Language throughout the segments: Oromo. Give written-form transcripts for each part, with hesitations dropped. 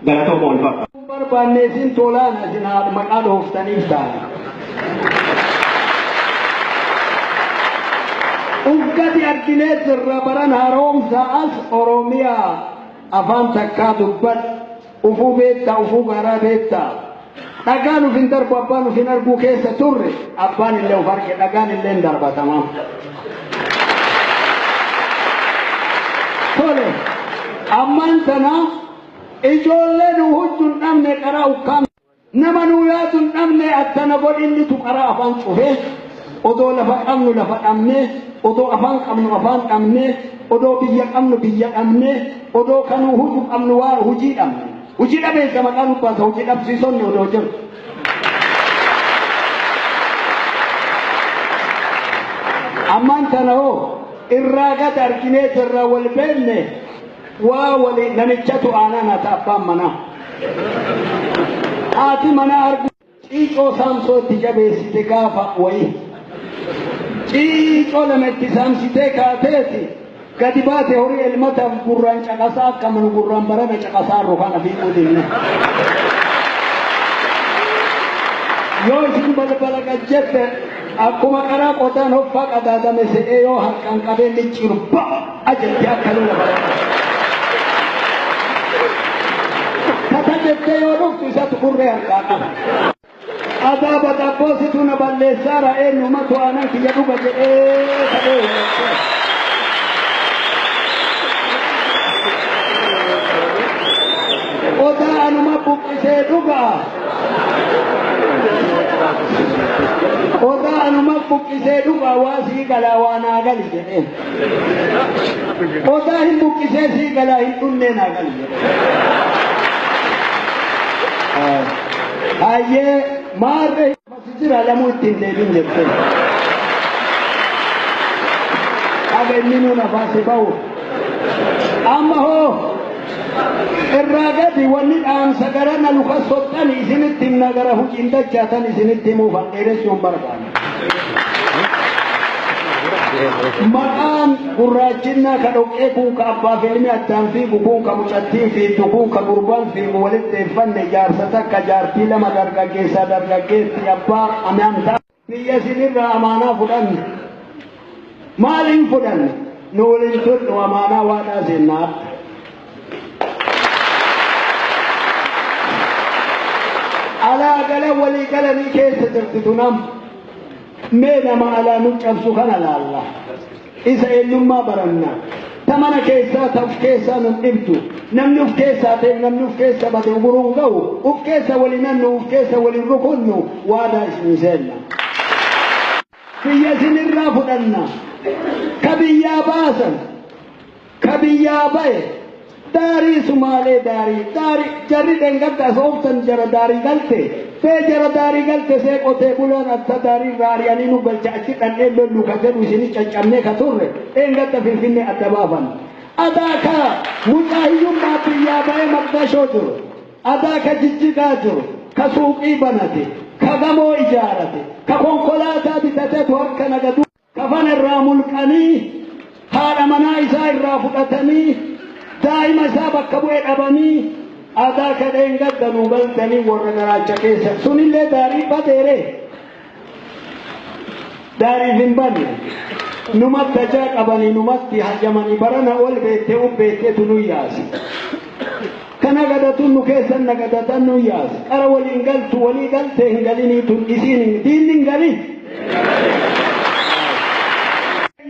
galatoo boolfa barbaanneesin tolaan asinaa maqaa dhooftaniif taane. Uggati arginee jirra baran haroomsa as Oromiyaa afaan takkaa dubbat ufuu beektaa ufuu garaa beektaa. Dhagaan ufin darbu abbaan ufin arguu keessa turre abbaan illee uf arge dhagaan illee darbatama. Tole ammaan tana ijoolleen hujjuun dhabne qaraa ukkaan nama nuu yaadun dhabne attana godhinni tu qaraa afaan cufee odoo lafa qabnu lafa dhabne odoo afaan qabnu afaan dhabne odoo biyya qabnu biyya dhabne odoo kanuu hujuu qabnu waa hujii dhabne. Hujii dhabeessa maqaan ubbaasa hujii dhabsiisonni odoo jiru. Ammaan tana hoo irraa gad arginee jirra wal beenne waa wali namichatu aanaan haa abbaan manaa. Haati manaa argu ciicoo saamsootti jabeessite gaafa wayii. Ciicoo lametti saamsitee kaateeti gadi baate horii elmataaf gurraan caqasaa akka mana gurraan barame caqasaa rukana fi qudinne. Yoo isin balbala gajjette akkuma qaraa qotaan hoffaa qadaadame se'ee yoo harkaan qabeenni cirba ajetti akka lola balbala. Tata jettee yoo dhuftu isatu gurree harkaa qaba. Adaaba dabboositu na balleessaara eenyumatu aanan kiyya dhuga jedhee kadhee hubachee. Odaa anuma buqqisee dhugaa. Odaa anuma buqqisee dhugaa waa sii galaa waa naa gali jedheen. Odaa hin buqqisee sii galaa hin dhunnee naa gali jedheen. Hayyee maarree jira lamuu ittiin deebiin jettee. Qabeenyi nuun afaase ba'u. Amma hoo irraa gadi wanni dhaamsa garana luka soxxani isinitti himna gara hujiin dachaatan isinitti himuufan dheeressuun barbaada. Maqaan gurraachinaa ka dhoqqee kun ka abbaa filmi addaan fiigu kun ka mucattiin fiigdu kun ka gurbaan fiigu walitti eeffanne jaarsa takka jaartii lama dargaggeessaa dargaggeetti abbaa amantaa biyya isinirraa amaanaa fudhanne. Maaliin fudhanne? Nu waliin turre amaanaa waadhaa seennaa. Alaa gala walii galanii keessa jirtu nam mee nama alaa nu cabsu kana laalla isa eenyummaa baranna tamana keessaa ta'uuf keessaa nun dhibdu namni uf keessaa ta'e namni uf keessa bade uguruun ga'u uf keessa walii nannu uf keessa waliin rukunnu waadaa isin seenna. Biyya isinirraa fudhanna ka biyyaa baasan ka biyyaa ba'e. Dari Sumale dari jari dengata sooftan jara dari galte te jara dari galte se qote bulan atta dari rariyani nu balchaachi dhanne lollu ka jedhu isini caccamne ka turre engata finfinne adda baafan adaka mujaahiyyummaa biyyaa ba'ee maqdashoo jiru adaka jijjigaa jiru ka suuqii banate ka gamoo ijaarate ka konkolaataa bitateetu harka nagadu kafana irraa mulqanii haadha manaa isaa irraa fudhatanii daa'ima isaa bakka bu'ee dhabanii aadaa kadheen gaddanuu galtanii warra garaacha keessa sunillee daarii badeere daariif hin banne numatti ajaa qabanii numatti hajamanii barana ol beettee ubbeetteetu nu yaasi kana gadatun nu keessan nagadatan nu yaasi qara waliin galtu walii galtee hin galiniitu isiin diinni hin galin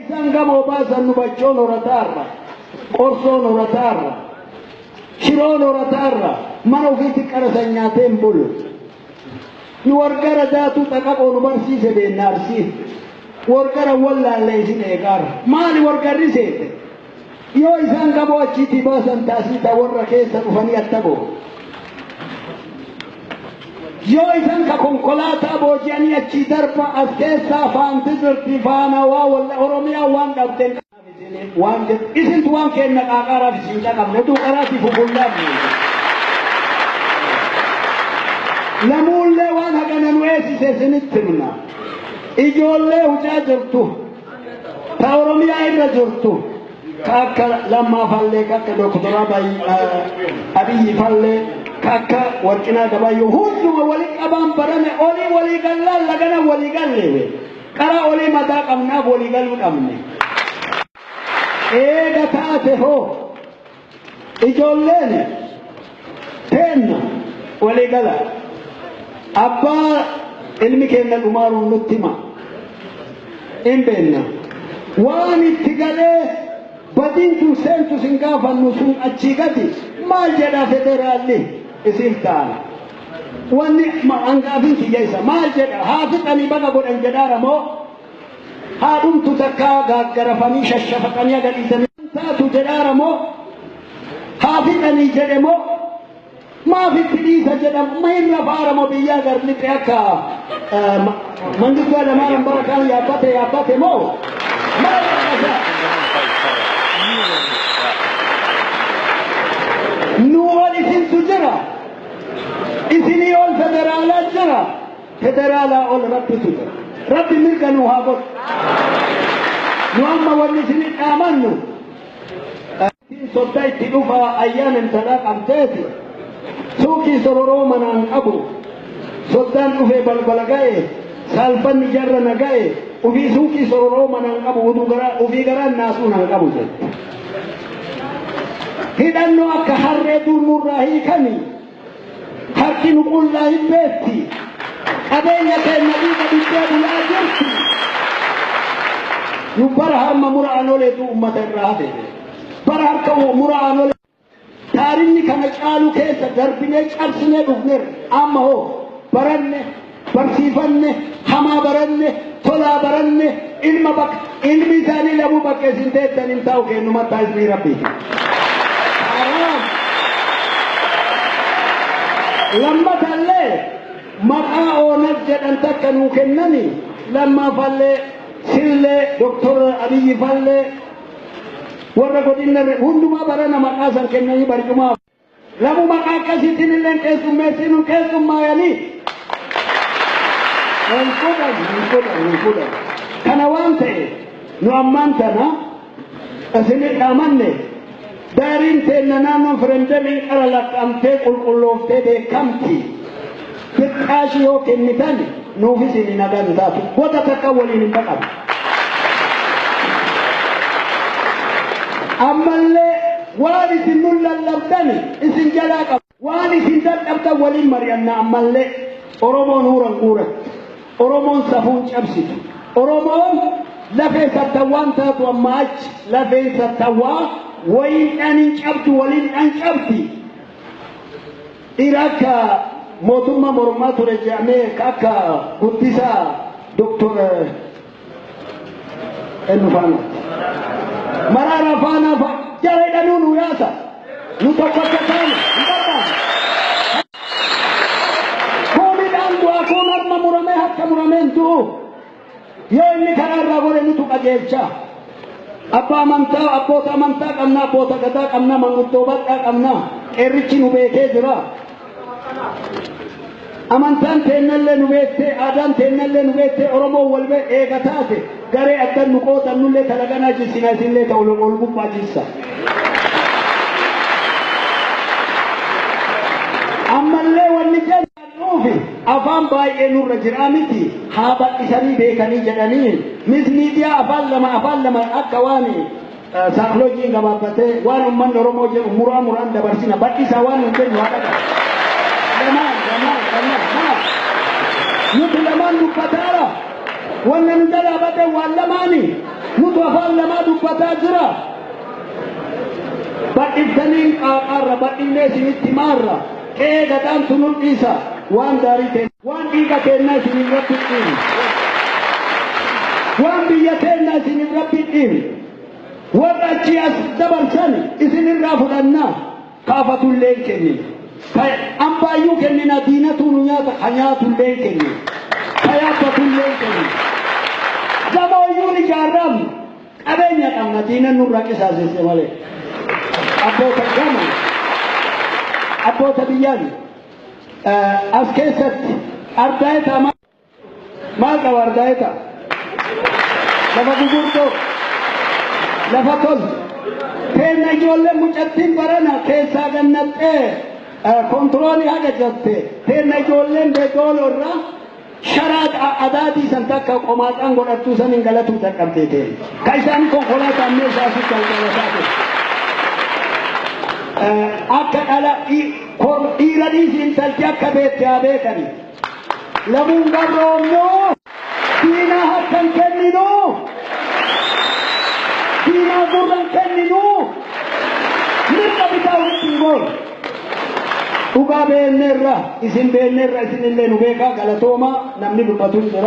isaan gamoo baasan nu bachoon horataarra qorsoon horataarra shiroon horataarra mana ofiitti qarasan nyaateen bulu nu wargara daatu xaqaqoo nu barsiise beennaarsiif wargara wallaallee isin eegaarra maali wargarri seete yoo isaan gamoo achiitii baasan taasisa warra keessa dhufanii attagoo yoo isaan ka konkolaataa booji'anii achii darba as keessaa faanti jirti faanawaa walla oromiyaa waan dhabden waan isintu waan kenna qaaqaaraaf isin qaqabne duuqaraatiif hubullaafne lamuullee waan hagana nu eessise isinitti himna ijoollee hujaa jirtu ta oromiyaa irra jirtu ka akka lammaa fallee ka akka doktora abiyyi fallee akka warqinaa gabayyoo hunduma walii qabaan barame olii walii gallaan lagana walii galleewe qara olii mataa qabnaaf walii galuu qabne eega taate hoo ijoolleen teenna walii gala abbaa ilmi keenya dhumaaruun nutti hima hin beenna waan itti galee badintu seentu sin gaafannu sun achii gadi maal jedha federaalli isin taana wanni hangaafin kiyyeessa maal jedha haa fixanii baga godhan jedhaara moo haa dhumtu takkaa gaaggarafanii shashafaqanii agadhiisanii taatu jedhaara moo haa fixanii jedhe moo maaf itti dhiisa jedhamu ma irra faara moo biyyaa garlixe akka mangistuu Hayilamaariyaam bara kaan yaabbate moo maal jedhasa نوال إسن تجرى إسني أول فدرالا جرى فدرالا أول رب تجرى رب ملك نوها بط نوما والنسني آمنوا صدقت تلوفا أيام انتلاق أمتاتي سوكي سرورو منان أبو صدقان أفي بلبلغاي سالفن جرى نغاي وفي سوكي سرورو منان أبو وفي غران ناسونا أبو زي hidhanno akka harree duurnurraa hiikanii harki nuqullaa hin beetti qabeenya keenya dhiiga dhibbee bulaa jirti nu bara harma mura'an oleetu ummata irraa hafe bara harka mura'an ole taarinni kana caalu keessa darbinee cabsinee dhufneerra amma hoo baranne barsiifanne hamaa baranne tolaa baranne ilmi isaanii lamuu bakkeessin teettan hin taa'u kennumattaa ismii rabbiiti لما تلي مرأة نجد أن تكنوا كنني لما فلي سلي دكتور أبي فلي ورقود إن هندما برنا مرأة كنني برجما لما مرأة كسيتين لين كسم مسين كسم ما يعني نقول كنا وانته نؤمنتنا أسني أمنه دارين تنانا فرندمين على لقمتي قلقلوفتي بكمتي تكاشيو كمتاني نوفيسي نغان ذاتو وتتكولي من بقب أما اللي وارث نولا لبداني اسن جلاك وارث دلبتا ولي مريانا أما اللي أرومون نورا نورا أرومون سفون شبسي أرومون لفي ستوان تاتو ماج لفي ستوان وين أنجبت ولين أنجبتي إراكا موتما مرمات رجعمي كاكا قدسا دكتور النفانا مرارا فانا جاري دانونو ياسا نتوقفتان كومي دانتو أكون أرما مرمي حتى مرمين تو يو إني كرار رغولي نتوقع جيبشا أبا أمانتا أبوتا أمانتا قمنا أبوتا قدا قمنا منغتوبات قمنا إرچي نبيكي جرا أمانتان تنالي نبيكي آدان تنالي نبيكي أرمو والبي إيغتاتي غري أدن نقوتا نولي تلغانا جسنا سنلي تولو قلبو جسا أما اللي والنجان نوفي أفان باي نور جرامتي هابا إساني بيكاني جدانين مس ميديا أفان لما أكواني ساكلوجي غبابته وان أمان نرمو جي مران دبرسينا باقي سوان نجن وادك لمان نتو لمان دبتارا وانا نجل أبته وان لماني نتو أفان لما دبتا جرا باقي سنين قاقار باقي نيسي نتمارا كيه غدان سنون إيسا وان داري وان إيقا كينا سنين ربي الدين وان بيتنا سنين ربي الدين ورأتي أسدبر سنة إسن الرافض النا كافة الليل كني أمبايو كننا دينة نيات حياة الليل كني حياة الليل كني زمو يولي جارم أبين يقامنا دينة نور ركي ساسي سيوالي أبوتا جامع أبوتا بياني أسكيست أردايتا ما قوى أردايتا لما بقولتو لما تقول كينا يقول مجتين برانا كيسا جنت كنترولي هذا جبته تين جولين بدول ورا شرط أداتي سنتك قمات أنقل أتوسن إنقلتو تكبتين كيسان كوكولا تامي ساسي كالكالساتي أكد على إيراني سنتلتيا كبيت يابيتني لمن قررنو فينا حقا كننو فينا ضرا كننو نرى بتاوه تنقل Uga benerra, isin benerra isin illee nu beekaa galatooma namni dubbatu jira.